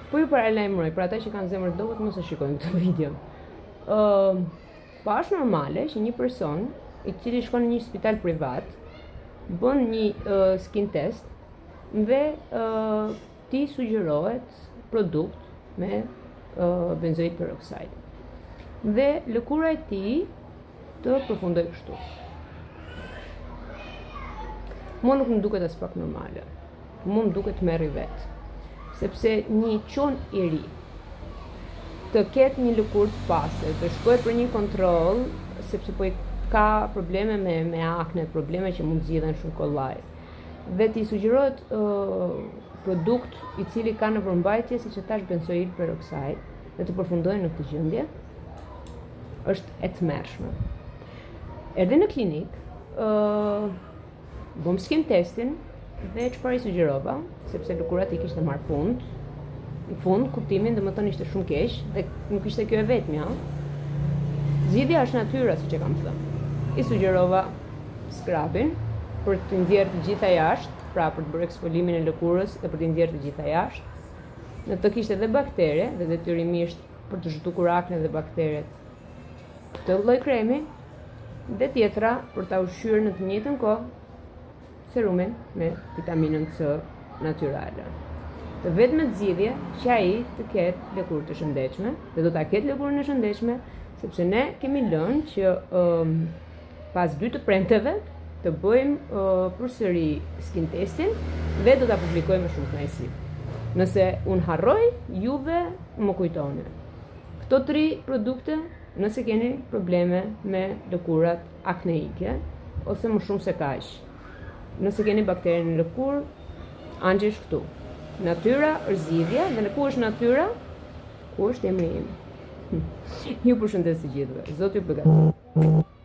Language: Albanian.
Po ju paralajmëroj, për ata që kanë zemër të dobët mos e shikojnë këtë video. Po është normale që një person i cili shkon në një spital privat, bën një skin test dhe ti sugjerohet produkt me benzoit peroxide. Dhe lëkura e tij të përfundoj kështu. Mua nuk më duket as pak normale. Mua më duket merri vet. Sepse një çun i ri të ketë një lëkurë të pastër, të shkojë për një kontroll, sepse po ka probleme me akne, probleme që mund zgjidhen shumë kollaj. Dhe ti sugjerohet produkt i cili ka në përmbajtje, siç e thash, benzoil peroxide, dhe të përfundojë në këtë gjendje, është e tmerrshme. Erdhi në klinik, bëm skin testin dhe çfarë i sugjerova, sepse lëkura i kishte marrë fund. Në fund, kuptimin dhe më thënë ishte shumë keq dhe nuk ishte kjo e vetmja. Zgjidhja është natyra, siç e kam thënë. I sugjerova skrabin për të nxjerrë të gjitha jashtë, pra për të bërë eksfolimin e lëkurës dhe për të nxjerrë të gjitha jashtë. Në të kishte edhe baktere dhe detyrimisht për të zhdukur akne dhe bakteret këtë lloj kremi, dhe tjetra për ta ushqyer në të njëjtën kohë serumin me vitaminën C natyrale. Të vetmet zgjidhje që ai të ketë lëkurë të shëndetshme, dhe do ta ketë lëkurën e shëndetshme, sepse ne kemi lënë që pas 2 të premteve të bëjmë përsëri skin testin dhe do ta publikojmë me shumë kënaqësi. Nëse unë harroj, juve më kujtoni. Këto 3 produkte, nëse keni probleme me lëkurat akneike, ose më shumë se kaq. Nëse keni baktere në lëkurë, angji është këtu. Natyra është zgjidhja, dhe në ku është natyra, ku është emri im. Ju përshëndes të gjithëve. Zoti ju beqatë.